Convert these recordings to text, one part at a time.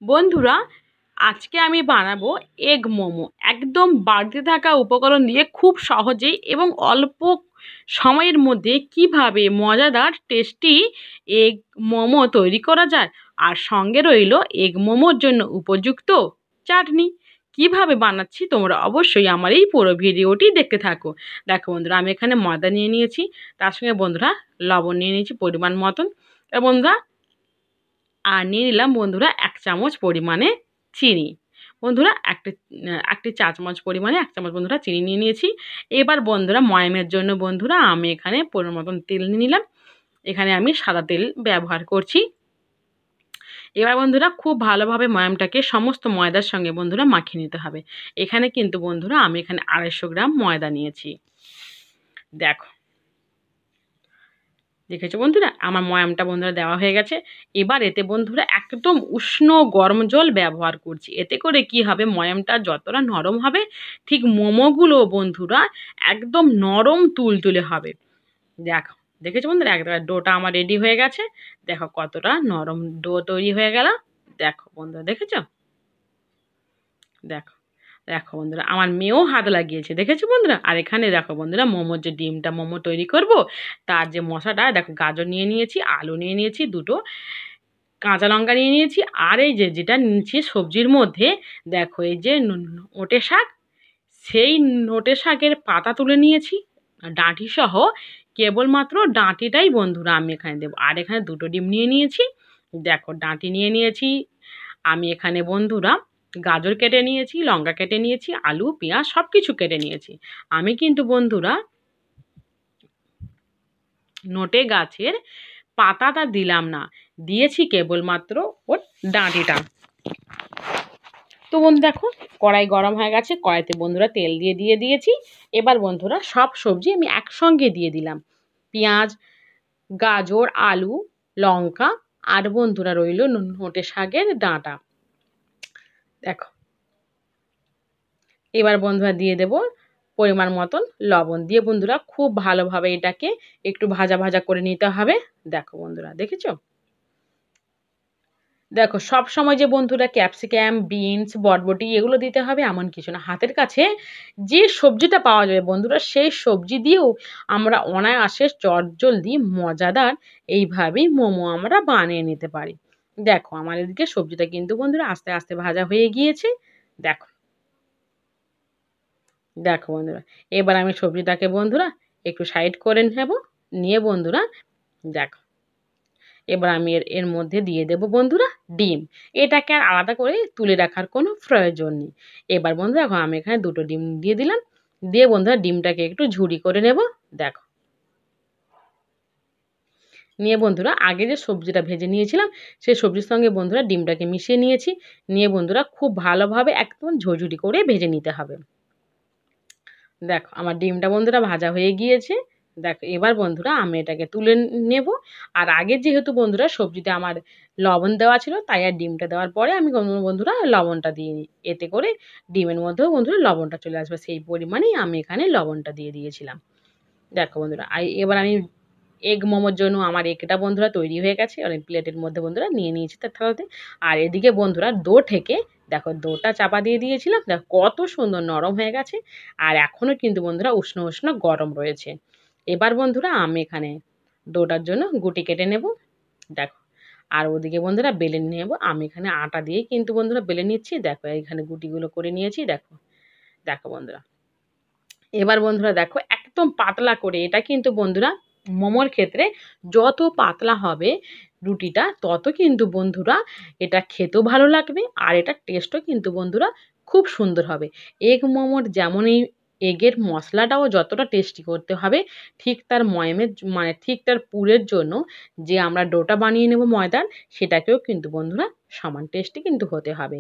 বন্ধুরা, আজকে আমি বানাবো এগ মোমো। একদম বাড়িতে থাকা উপকরণ দিয়ে খুব সহজেই এবং অল্প সময়ের মধ্যে কিভাবে মজাদার টেস্টি এগ মোমো তৈরি করা যায়, আর সঙ্গে রইল এগ মোমোর জন্য উপযুক্ত চাটনি। কিভাবে বানাচ্ছি তোমরা অবশ্যই আমার এই পুরো ভিডিওটি দেখতে থাকো। দেখো বন্ধুরা, আমি এখানে ময়দা নিয়ে নিয়েছি, তার সঙ্গে বন্ধুরা লবণ নিয়ে নিয়েছি পরিমাণ মতন। বন্ধুরা, আর নিয়ে নিলাম বন্ধুরা ১ চামচ পরিমাণে চিনি। বন্ধুরা একটি চা চামচ পরিমাণে ১ চামচ বন্ধুরা চিনি নিয়ে নিয়েছি। এবার বন্ধুরা ময়ামের জন্য বন্ধুরা আমি এখানে পরিমাণ মতন তেল নিয়ে নিলাম। এখানে আমি সাদা তেল ব্যবহার করছি। এবার বন্ধুরা খুব ভালোভাবে ময়ামটাকে সমস্ত ময়দার সঙ্গে বন্ধুরা মাখিয়ে নিতে হবে। এখানে কিন্তু বন্ধুরা আমি এখানে ২৫০ গ্রাম ময়দা নিয়েছি। দেখেছো বন্ধুরা, আমার ময়ামটা বন্ধুরা দেওয়া হয়ে গেছে। এবার এতে বন্ধুরা একদম উষ্ণ গরম জল ব্যবহার করছি। এতে করে কি হবে, ময়ামটা যতটা নরম হবে ঠিক মোমোগুলো বন্ধুরা একদম নরম তুলতুলে হবে। দেখেছো বন্ধুরা, একদম ডোটা আমার রেডি হয়ে গেছে। দেখো কতটা নরম ডো তৈরি হয়ে গেল। দেখো বন্ধুরা, দেখেছো? দেখো দেখো বন্ধুরা, আমার মেয়েও হাত লাগিয়েছে, দেখেছো বন্ধুরা। আর এখানে দেখো বন্ধুরা মোমোর যে ডিমটা মোমো তৈরি করব, তার যে মশলাটা, দেখো গাজর নিয়ে নিয়েছি, আলু নিয়ে নিয়েছি, দুটো কাঁচা লঙ্কা নিয়ে নিয়েছি, আর এই যে যেটা নিয়েছি সবজির মধ্যে, দেখো এই যে নোটে শাক, সেই নোটে শাকের পাতা তুলে নিয়েছি ডাঁটি সহ। কেবলমাত্র ডাঁটিটাই বন্ধুরা আমি এখানে দেবো। আর এখানে দুটো ডিম নিয়ে নিয়েছি, দেখো ডাঁটি নিয়ে নিয়েছি। আমি এখানে বন্ধুরা গাজর কেটে নিয়েছি, লঙ্কা কেটে নিয়েছি, আলু পেঁয়াজ সব কিছু কেটে নিয়েছি। আমি কিন্তু বন্ধুরা নোটে গাছের পাতাটা দিলাম না, দিয়েছি কেবলমাত্র ওর ডাঁটিটা। তো বন্ধু দেখো কড়াই গরম হয়ে গেছে, কড়াইতে বন্ধুরা তেল দিয়ে দিয়েছি। এবার বন্ধুরা সব সবজি আমি একসঙ্গে দিয়ে দিলাম, পেঁয়াজ, গাজর, আলু, লঙ্কা, আর বন্ধুরা রইল নোটে শাকের ডাঁটা। দেখো এবার বন্ধুরা দিয়ে দেব পরিমাণ মতন লবণ, দিয়ে বন্ধুরা খুব ভালোভাবে এটাকে একটু ভাজা ভাজা করে নিতে হবে। দেখো বন্ধুরা, দেখেছো? দেখো সব সময় যে বন্ধুরা ক্যাপসিকাম, বিনস, বরবটি এগুলো দিতে হবে এমন কিছু না। হাতের কাছে যে সবজিটা পাওয়া যাবে বন্ধুরা, সেই সবজি দিয়েও আমরা অনায়াসে চটজলদি মজাদার এইভাবেই মোমো আমরা বানিয়ে নিতে পারি। দেখো আমার এদিকে সবজিটা কিন্তু বন্ধুরা আস্তে আস্তে ভাজা হয়ে গিয়েছে। দেখো দেখো বন্ধুরা, এবার আমি সবজিটাকে বন্ধুরা একটু সাইড করে নেব, নিয়ে বন্ধুরা দেখো এবার আমি এর মধ্যে দিয়ে দেব বন্ধুরা ডিম। এটাকে আর আলাদা করে তুলে রাখার কোনো প্রয়োজন নেই। এবার বন্ধুরা দেখো আমি এখানে দুটো ডিম দিয়ে দিলাম, দিয়ে বন্ধুরা ডিমটাকে একটু ঝুরি করে নেব। দেখো নিয়ে বন্ধুরা আগে যে সবজিটা ভেজে নিয়েছিলাম সেই সবজির সঙ্গে বন্ধুরা ডিমটাকে মিশিয়ে নিয়েছি। নিয়ে বন্ধুরা খুব ভালোভাবে একদম ঝুরঝুরি করে ভেজে নিতে হবে। দেখো আমার ডিমটা বন্ধুরা ভাজা হয়ে গিয়েছে। দেখো এবার বন্ধুরা আমি এটাকে তুলে নেব। আর আগে যেহেতু বন্ধুরা সবজিতে আমার লবণ দেওয়া ছিল, তাই আর ডিমটা দেওয়ার পরে আমি বন্ধুরা লবণটা দিয়ে নিই। এতে করে ডিমের মধ্যেও বন্ধুরা লবণটা চলে আসবে, সেই পরিমাণেই আমি এখানে লবণটা দিয়ে দিয়েছিলাম। দেখো বন্ধুরা এবার আমি এগ মোমোর জন্য আমার এগটা বন্ধুরা তৈরি হয়ে গেছে, আর প্লেটের মধ্যে বন্ধুরা নিয়ে নিয়েছি তার থালাতে। আর এদিকে বন্ধুরা ডো থেকে দেখো ডোটা চাপা দিয়ে দিয়েছিলাম, দেখো কত সুন্দর নরম হয়ে গেছে। আর এখনও কিন্তু বন্ধুরা উষ্ণ উষ্ণ গরম রয়েছে। এবার বন্ধুরা আমি এখানে ডোটার জন্য গুটি কেটে নেব। দেখো আর ওদিকে বন্ধুরা বেলে নেব। আমি এখানে আটা দিয়ে কিন্তু বন্ধুরা বেলে নিচ্ছি। দেখো এখানে গুটিগুলো করে নিয়েছি। দেখো দেখো বন্ধুরা এবার বন্ধুরা দেখো একদম পাতলা করে, এটা কিন্তু বন্ধুরা মোমোর ক্ষেত্রে যত পাতলা হবে রুটিটা তত কিন্তু বন্ধুরা এটা খেতেও ভালো লাগবে, আর এটা টেস্টও কিন্তু বন্ধুরা খুব সুন্দর হবে। এগ মোমোর যেমন এই এগের মশলাটাও যতটা টেস্টি করতে হবে, ঠিক তার ময়ামের মানে ঠিক তার পুরের জন্য যে আমরা ডোটা বানিয়ে নেব ময়দার, সেটাকেও কিন্তু বন্ধুরা সমান টেস্টি কিন্তু হতে হবে।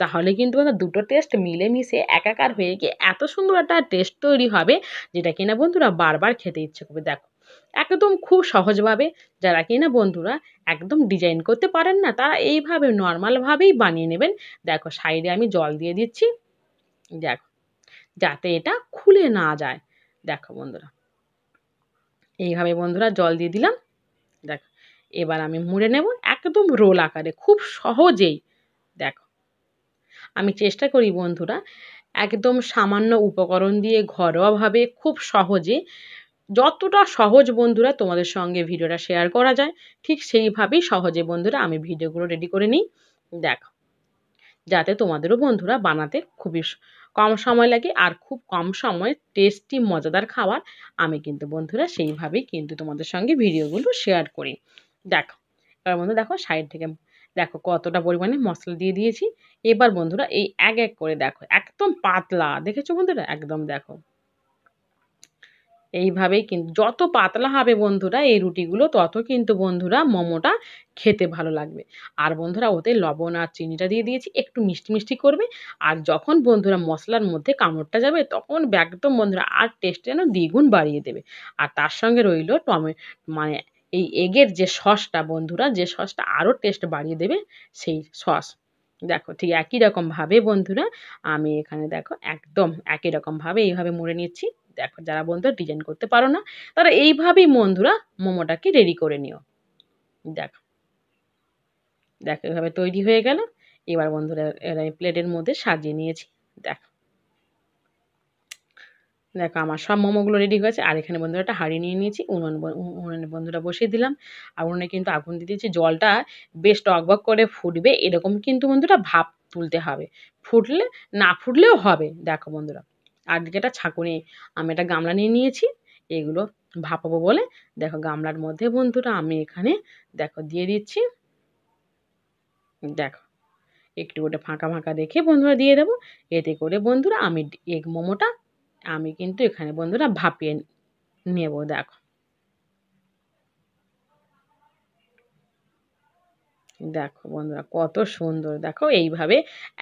তাহলে কিন্তু বন্ধুরা দুটো টেস্ট মিলেমিশে একাকার হয়ে গিয়ে এত সুন্দর একটা টেস্ট তৈরি হবে, যেটা কিনা বন্ধুরা বারবার খেতে ইচ্ছে করবে। দেখো একদম খুব সহজভাবে, যারা কিনা বন্ধুরা একদম ডিজাইন করতে পারেন না, তারা এইভাবে নর্মালভাবেই বানিয়ে নেবেন। দেখো সাইডে আমি জল দিয়ে দিচ্ছি, দেখো যাতে এটা খুলে না যায়। দেখো বন্ধুরা এইভাবে বন্ধুরা জল দিয়ে দিলাম। দেখো এবার আমি মুড়ে নেব একদম রোল আকারে, খুব সহজেই। দেখো, আমি চেষ্টা করি বন্ধুরা একদম সামান্য উপকরণ দিয়ে ঘরোয়াভাবে খুব সহজে, যতটা সহজ বন্ধুরা তোমাদের সঙ্গে ভিডিওটা শেয়ার করা যায় ঠিক সেইভাবেই সহজে বন্ধুরা আমি ভিডিওগুলো রেডি করে নিই। দেখো, যাতে তোমাদেরও বন্ধুরা বানাতে খুবই কম সময় লাগে আর খুব কম সময়ে টেস্টি মজাদার খাবার আমি কিন্তু বন্ধুরা সেইভাবেই কিন্তু তোমাদের সঙ্গে ভিডিওগুলো শেয়ার করি। দেখো, এবার বন্ধু দেখো সাইড থেকে দেখো কতটা পরিমাণে মশলা দিয়ে দিয়েছি। এবার বন্ধুরা এই এক এক করে দেখো একদম পাতলা, দেখেছো বন্ধুরা? একদম দেখো এইভাবেই কিন্তু যত পাতলা হবে বন্ধুরা এই রুটিগুলো তত কিন্তু বন্ধুরা মোমোটা খেতে ভালো লাগবে। আর বন্ধুরা ওতে লবণ আর চিনিটা দিয়ে দিয়েছি, একটু মিষ্টি মিষ্টি করবে। আর যখন বন্ধুরা মশলার মধ্যে কামড়টা যাবে তখন একদম বন্ধুরা আর টেস্ট যেন দ্বিগুণ বাড়িয়ে দেবে। আর তার সঙ্গে রইল মানে এই এগের যে সসটা বন্ধুরা, যে সসটা আরও টেস্ট বাড়িয়ে দেবে সেই সস। দেখো ঠিক একই রকমভাবে বন্ধুরা আমি এখানে দেখো একদম একই রকমভাবে এইভাবে মুড়ে নিচ্ছি। দেখো যারা বন্ধুরা ডিজাইন করতে পারো না তারা এইভাবেই বন্ধুরা মোমোটাকে রেডি করে নিও। দেখো দেখো এভাবে তৈরি হয়ে গেল। এবার বন্ধুরা আমি প্লেটের মধ্যে সাজিয়ে নিয়েছি। দেখো দেখো আমার সব মোমোগুলো রেডি হয়েছে। আর এখানে বন্ধুরা একটা হাঁড়ি নিয়ে নিয়েছি, উনুনে বন্ধুরা বসিয়ে দিলাম। আর উনুনে কিন্তু আগুন দিয়ে দিয়েছি, জলটা বেশ টকবক করে ফুটবে এরকম কিন্তু বন্ধুরা ভাপ তুলতে হবে, ফুটলে না ফুটলেও হবে। দেখো বন্ধুরা আর দিকে একটা ছাঁকুনি আমি একটা গামলা নিয়ে নিয়েছি এগুলো ভাপাবো বলে। দেখো গামলার মধ্যে বন্ধুরা আমি এখানে দেখো দিয়ে দিচ্ছি। দেখো একটু ওটা ফাঁকা ফাঁকা দেখে বন্ধুরা দিয়ে দেবো। এতে করে বন্ধুরা আমি এগ মোমোটা আমি কিন্তু এখানে বন্ধুরা ভাপিয়ে নেব। দেখো দেখো বন্ধুরা কত সুন্দর, দেখো এইভাবে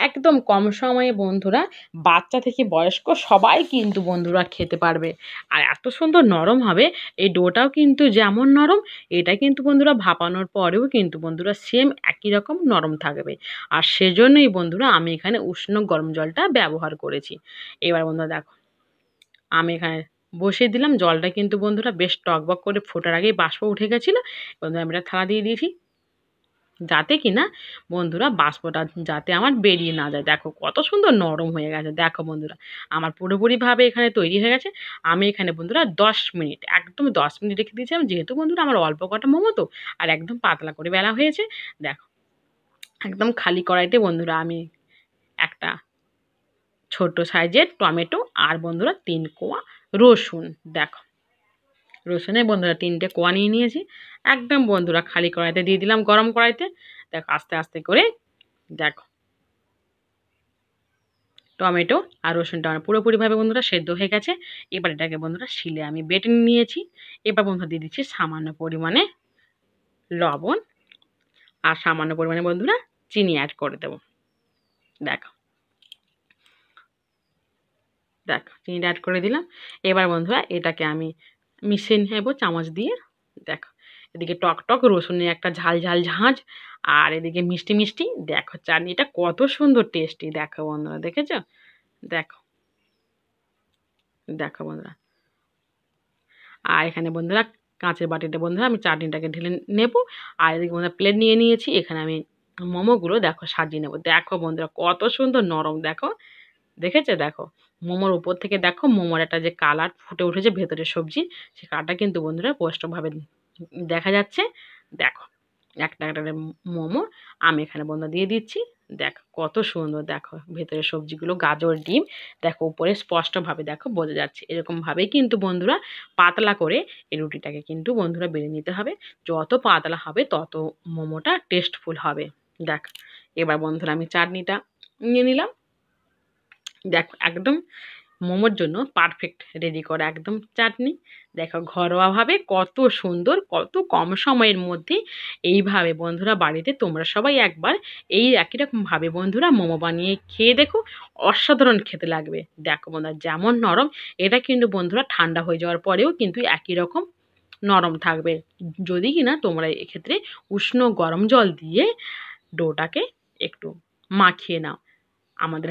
একদম কম সময়ে বন্ধুরা বাচ্চা থেকে বয়স্ক সবাই কিন্তু বন্ধুরা খেতে পারবে। আর এত সুন্দর নরম হবে, এই ডোটাও কিন্তু যেমন নরম এটা কিন্তু বন্ধুরা ভাপানোর পরেও কিন্তু বন্ধুরা সেম একই রকম নরম থাকবে। আর সেজন্যই বন্ধুরা আমি এখানে উষ্ণ গরম জলটা ব্যবহার করেছি। এবার বন্ধুরা দেখো আমি এখানে বসিয়ে দিলাম, জলটা কিন্তু বন্ধুরা বেশ টকবক করে ফোটার আগেই বাষ্প উঠে গেছিলো। বন্ধুরা আমি একটা থালা দিয়ে দিয়েছি যাতে কিনা বন্ধুরা বাষ্পটা যাতে আমার বেরিয়ে না যায়। দেখো কত সুন্দর নরম হয়ে গেছে। দেখো বন্ধুরা আমার পুরোপুরিভাবে এখানে তৈরি হয়ে গেছে। আমি এখানে বন্ধুরা 10 মিনিট একদম 10 মিনিট রেখে দিয়েছিলাম, যেহেতু বন্ধুরা আমার অল্প কটা মোমো তো আর একদম পাতলা করে বেলা হয়েছে। দেখো একদম খালি কড়াইতে বন্ধুরা আমি একটা ছোট সাইজের টমেটো আর বন্ধুরা 3 কোয়া রসুন, দেখো রসুনের বন্ধুরা 3টে কোয়া নিয়ে নিয়েছি। একদম বন্ধুরা খালি কড়াইতে দিয়ে দিলাম, গরম কড়াইতে। দেখো আস্তে আস্তে করে দেখো টমেটো আর রসুনটা আমার পুরোপুরিভাবে বন্ধুরা সেদ্ধ হয়ে গেছে। এবার এটাকে বন্ধুরা শিলে আমি বেটে নিয়েছি। এবার বন্ধুরা দিয়ে দিচ্ছি সামান্য পরিমাণে লবণ আর সামান্য পরিমাণে বন্ধুরা চিনি অ্যাড করে দেবো। দেখো দেখো চিনিটা অ্যাড করে দিলাম। এবার বন্ধুরা এটাকে আমি মিশিয়ে নেব চামচ দিয়ে। দেখো এদিকে টক টক রসুনের একটা ঝাল ঝাল ঝাঁঝ আর এদিকে মিষ্টি মিষ্টি। দেখো চাটনিটা কত সুন্দর টেস্টি। দেখো বন্ধুরা দেখেছো? দেখো দেখো বন্ধুরা আর এখানে বন্ধুরা কাঁচের বাটিতে বন্ধুরা আমি চাটনিটাকে ঢেলে নেব। আর এদিকে বন্ধুরা প্লেট নিয়ে নিয়েছি, এখানে আমি মোমোগুলো দেখো সাজিয়ে নেব। দেখো বন্ধুরা কত সুন্দর নরম, দেখো দেখেছো? দেখো মোমোর উপর থেকে দেখো মোমোর একটা যে কালার ফুটে উঠেছে ভেতরে সবজি, সে কালারটা কিন্তু বন্ধুরা স্পষ্টভাবে দেখা যাচ্ছে। দেখো একটা একটা মোমো আমি এখানে বন্ধুরা দিয়ে দিচ্ছি। দেখো কত সুন্দর, দেখো ভেতরে সবজিগুলো গাজর ডিম দেখো উপরে স্পষ্টভাবে দেখো বোঝা যাচ্ছে। এরকমভাবেই কিন্তু বন্ধুরা পাতলা করে এই রুটিটাকে কিন্তু বন্ধুরা বেলে নিতে হবে। যত পাতলা হবে তত মোমোটা টেস্টফুল হবে। দেখ এবার বন্ধুরা আমি চাটনিটা নিয়ে নিলাম। দেখো একদম মোমোর জন্য পারফেক্ট রেডি করা একদম চাটনি। দেখো ঘরোয়াভাবে কত সুন্দর, কত কম সময়ের মধ্যে এইভাবে বন্ধুরা বাড়িতে তোমরা সবাই একবার এই একই রকমভাবে বন্ধুরা মোমো বানিয়ে খেয়ে দেখো, অসাধারণ খেতে লাগবে। দেখো বন্ধুরা যেমন নরম, এটা কিন্তু বন্ধুরা ঠান্ডা হয়ে যাওয়ার পরেও কিন্তু একই রকম নরম থাকবে। যদি কিনা তোমরা এক্ষেত্রে উষ্ণ গরম জল দিয়ে ডোটাকে একটু মাখিয়ে নাও, আমাদের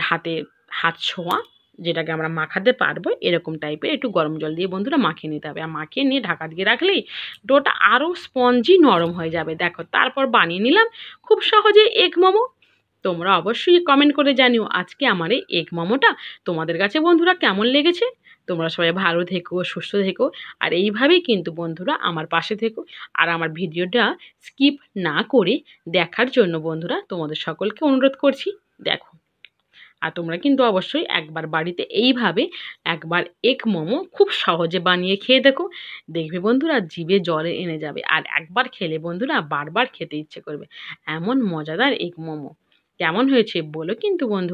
হাত ছোঁয়া যেটাকে আমরা মাখাতে পারবো এরকম টাইপের একটু গরম জল দিয়ে বন্ধুরা মাখিয়ে নিতে হবে। আর মাখিয়ে নিয়ে ঢাকা দিয়ে রাখলেই ডোটা আরও স্পঞ্জি নরম হয়ে যাবে। দেখো তারপর বানিয়ে নিলাম খুব সহজে এগ মোমো। তোমরা অবশ্যই কমেন্ট করে জানিও আজকে আমার এই এগ মোমোটা তোমাদের কাছে বন্ধুরা কেমন লেগেছে। তোমরা সবাই ভালো থেকো, সুস্থ থেকো, আর এইভাবেই কিন্তু বন্ধুরা আমার পাশে থেকো। আর আমার ভিডিওটা স্কিপ না করে দেখার জন্য বন্ধুরা তোমাদের সকলকে অনুরোধ করছি। দেখো, আর তোমরা কিন্তু অবশ্যই একবার বাড়িতে এইভাবে একবার এগ মোমো খুব সহজে বানিয়ে খেয়ে দেখো। দেখবে বন্ধুরা জিভে জল এনে যাবে, আর একবার খেলে বন্ধুরা বারবার খেতে ইচ্ছে করবে। এমন মজাদার এগ মোমো। কেমন হয়েছে বলো কিন্তু বন্ধু।